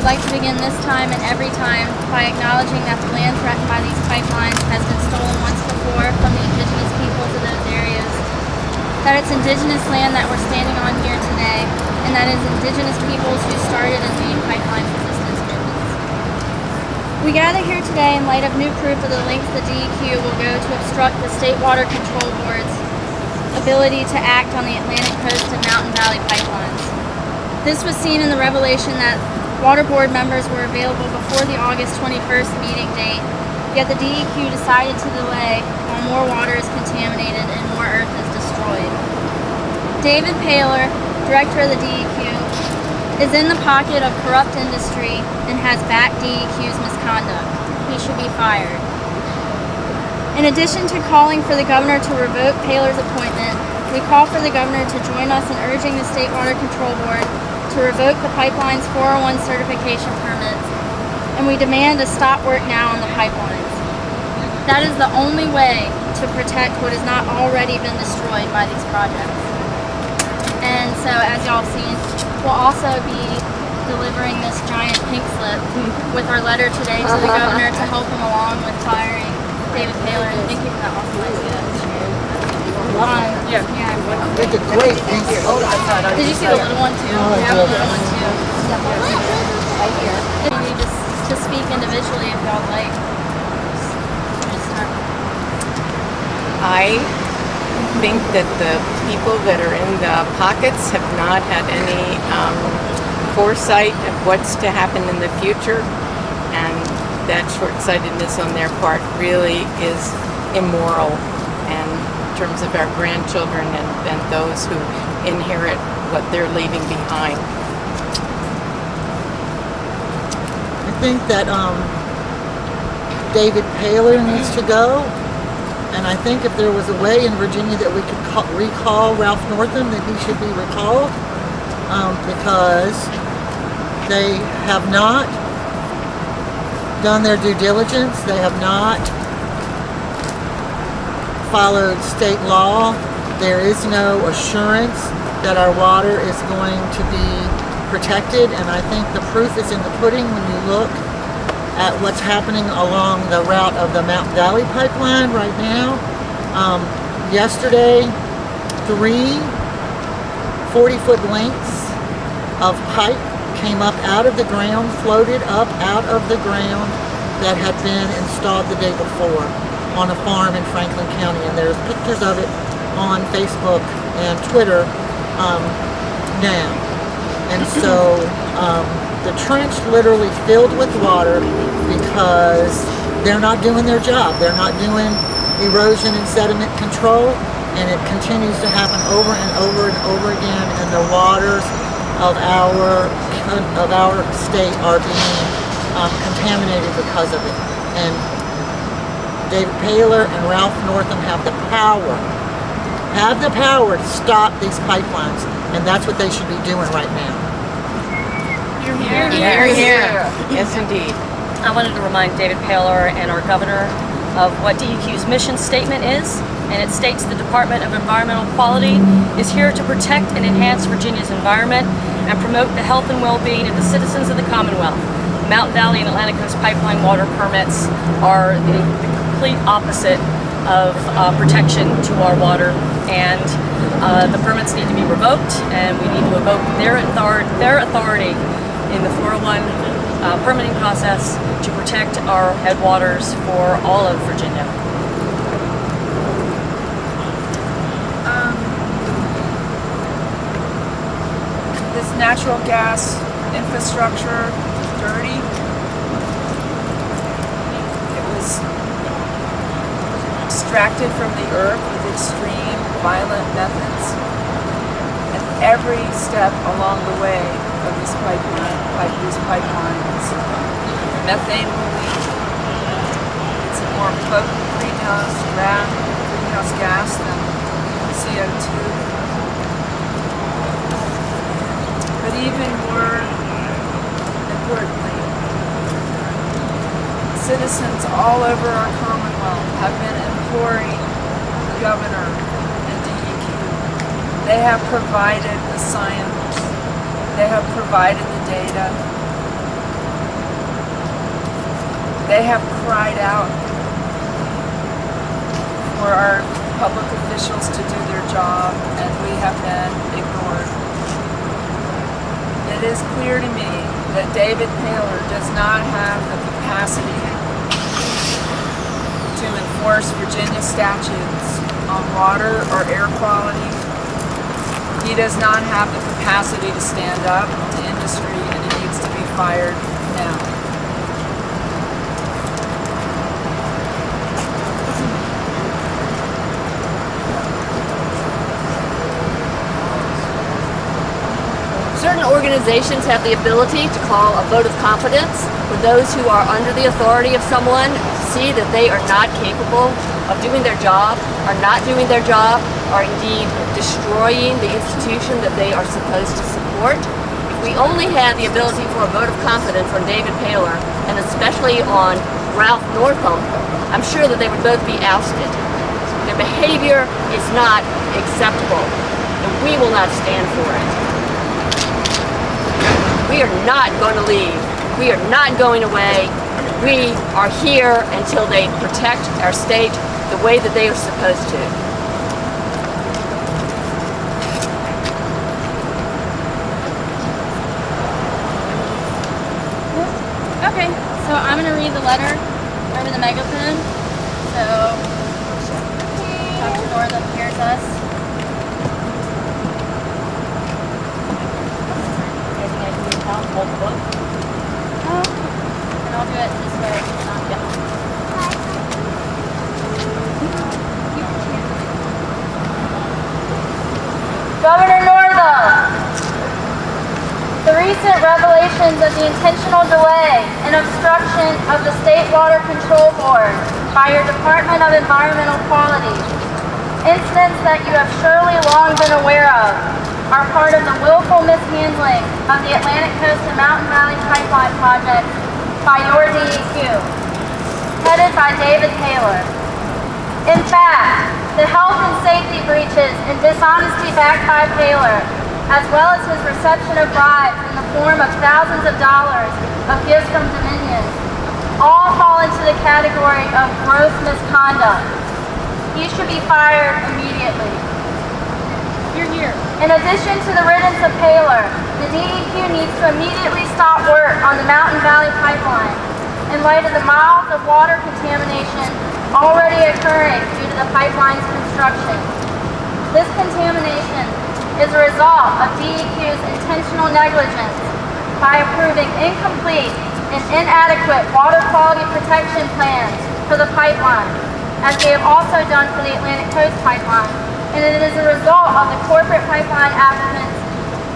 like to begin this time and every time by acknowledging that the land threatened by these pipelines has been stolen once before from the indigenous peoples of those areas, that it's indigenous land that we're standing on here today, and that it's indigenous peoples who started and made pipeline resistance movements. We gather here today in light of new proof of the lengths the DEQ will go to obstruct the State Water Control Board's ability to act on the Atlantic Coast and Mountain Valley pipelines. This was seen in the revelation that Water Board members were available before the August 21st meeting date, yet the DEQ decided to delay while more water is contaminated and more earth is destroyed. David Paler, director of the DEQ, is in the pocket of corrupt industry and has backed DEQ's misconduct. He should be fired. In addition to calling for the governor to revoke Paler's appointment, we call for the governor to join us in urging the State Water Control Board to revoke the pipeline's 401 certification permits, and we demand a stop work now on the pipelines. That is the only way to protect what has not already been destroyed by these projects. And so, as y'all have seen, we'll also be delivering this giant pink slip with our letter today to the governor to help him along with firing David Paler, and thank you for that awesome idea. It's a great pink slip. Did you see the little one too? Oh, We have a yeah. little one too. Right here. You need to speak individually if y'all like. I think that the people that are in the pockets have not had any foresight of what's to happen in the future, and that short-sightedness on their part really is immoral, and in terms of our grandchildren and those who inherit what they're leaving behind. I think that David Paler needs to go, and I think if there was a way in Virginia that we could recall Ralph Northam, that he should be recalled, because they have not done their due diligence. They have not followed state law. There is no assurance that our water is going to be protected, and I think the proof is in the pudding when you look at what's happening along the route of the Mountain Valley pipeline right now. Yesterday, 3 40-foot lengths of pipe came up out of the ground, floated up out of the ground, that had been installed the day before on a farm in Franklin County, and there's pictures of it on Facebook and Twitter now. And so the trench literally filled with water because they're not doing their job. They're not doing erosion and sediment control, and it continues to happen over and over and over again, and the waters of our state are being contaminated because of it. And David Paler and Ralph Northam have the power to stop these pipelines, and that's what they should be doing right now. Here, here, here. Yes, indeed. I wanted to remind David Paler and our governor of what DEQ's mission statement is, and it states the Department of Environmental Quality is here to protect and enhance Virginia's environment and promote the health and well-being of the citizens of the Commonwealth. Mountain Valley and Atlantic Coast pipeline water permits are the complete opposite of protection to our water, and the permits need to be revoked, and we need to revoke their authority in the 401 permitting process to protect our headwaters for all of Virginia. This natural gas infrastructure is dirty. It was extracted from the earth with extreme violent methods, and every step along the way of these pipelines, methane will leak. It's a more potent greenhouse gas than CO2. But even more importantly, citizens all over our Commonwealth have been imploring the governor and DEQ. They have provided the science. They have provided the data. They have cried out for our public officials to do their job, and we have been ignored. It is clear to me that David Paler does not have the capacity to enforce Virginia statutes on water or air quality. He does not have the capacity to stand up to industry, and he needs to be fired now. Certain organizations have the ability to call a vote of confidence when those who are under the authority of someone see that they are not capable of doing their job, are not doing their job, are indeed destroying the institution that they are supposed to support. If we only had the ability for a vote of confidence on David Paler, and especially on Ralph Northam, I'm sure that they would both be ousted. Their behavior is not acceptable, and we will not stand for it. We are not going to leave. We are not going away. We are here until they protect our state the way that they are supposed to. Okay, so I'm going to read the letter over the megaphone. So, Dr. Northam hears us. Hold the book. Oh, and I'll do it this way. Governor Northam, the recent revelations of the intentional delay and obstruction of the State Water Control Board by your Department of Environmental Quality, incidents that you have surely long been aware of, are part of the willful mishandling of the Atlantic Coast and Mountain Valley Pipeline project by your DEQ, headed by David Paler. In fact, the health and safety breaches and dishonesty backed by Paler, as well as his reception of bribes in the form of thousands of dollars of gifts from Dominion, all fall into the category of gross misconduct. He should be fired immediately. You're here. In addition to the riddance of Paler, the DEQ needs to immediately stop work on the Mountain Valley Pipeline in light of the miles of water contamination already occurring due to the pipeline's construction. This contamination is a result of DEQ's intentional negligence by approving incomplete and inadequate water quality protection plans for the pipeline, as they have also done for the Atlantic Coast Pipeline. And it is a result of the corporate pipeline applicants'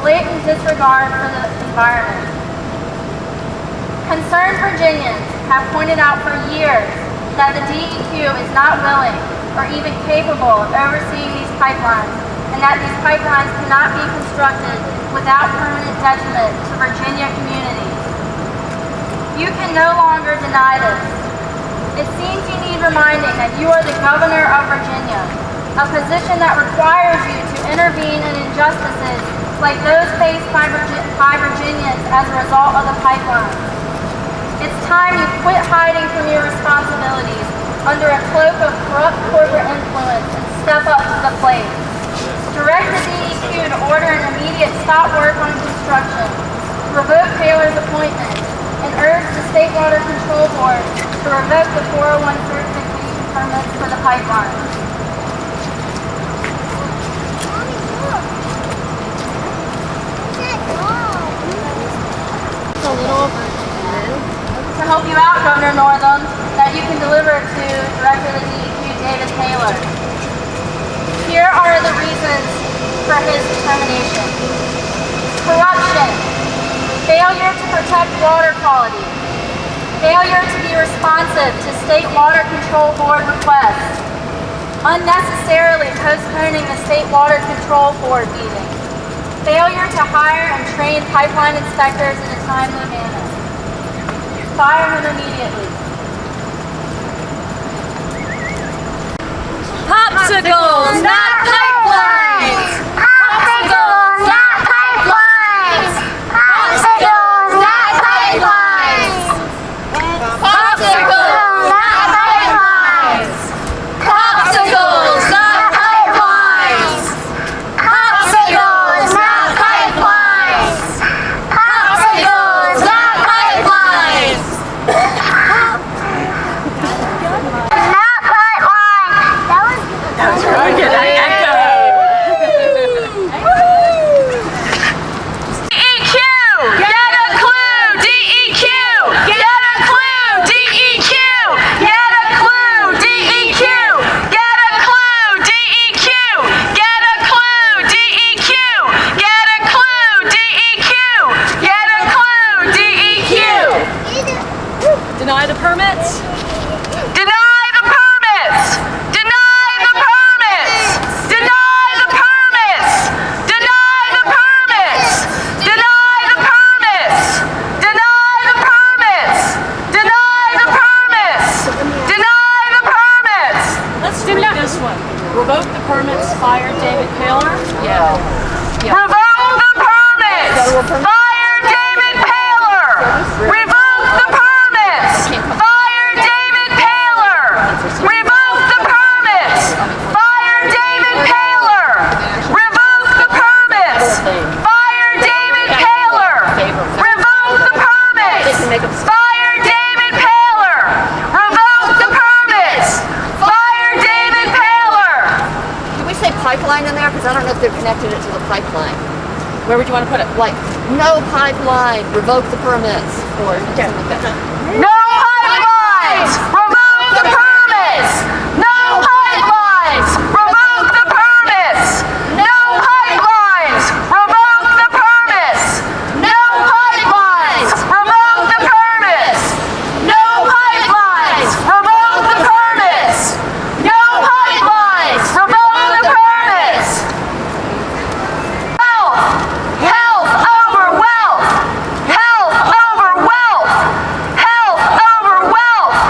blatant disregard for the environment. Concerned Virginians have pointed out for years that the DEQ is not willing or even capable of overseeing these pipelines, and that these pipelines cannot be constructed without permanent detriment to Virginia communities. You can no longer deny this. It seems you need reminding that you are the governor of Virginia, a position that requires you to intervene in injustices like those faced by Virginians as a result of the pipeline. It's time you quit hiding from your responsibilities under a cloak of corrupt corporate influence and step up to the plate. Direct the DEQ to order an immediate stop work on construction, revoke Paler's appointment, and urge the State Water Control Board to revoke the 401 certification permits for the pipeline. A little over to help you out, Governor Northam, that you can deliver to Director of the DEQ, David Paler. Here are the reasons for his determination. Corruption, failure to protect water quality, failure to be responsive to State Water Control Board requests, unnecessarily postponing the State Water Control Board meeting, failure to hire and train pipeline inspectors in a timely manner. Fire him immediately. Popsicles, not pipelines! Popsicles, not pipelines! Popsicles, not pipelines! Popsicles! Yeah. Revoke the permits! Federal permit. Fire David Paler! Revoke the permits! Fire David Paler! Revoke the permits! Fire David Paler! Revoke the permits! Fire David Paler! Revoke the permits! Fire David Paler! Revoke the permits! Fire David Paler! Can we say pipeline in there? Because I don't know if they're connected it to the pipeline. Where would you want to put it? Like, no pipeline, revoke the permits, or something like that. No pipelines! Revoke the permits! No pipelines! Revoke the permits! No pipelines! Revoke the permits! No pipelines! Revoke the permits! No pipelines! Revoke the permits! No pipelines! Revoke the permits! Health over wealth! Health over wealth! Health over wealth!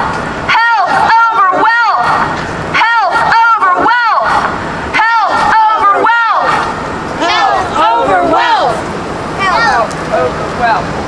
Health over wealth! Health over wealth! Health over wealth! Health over wealth! Health over wealth.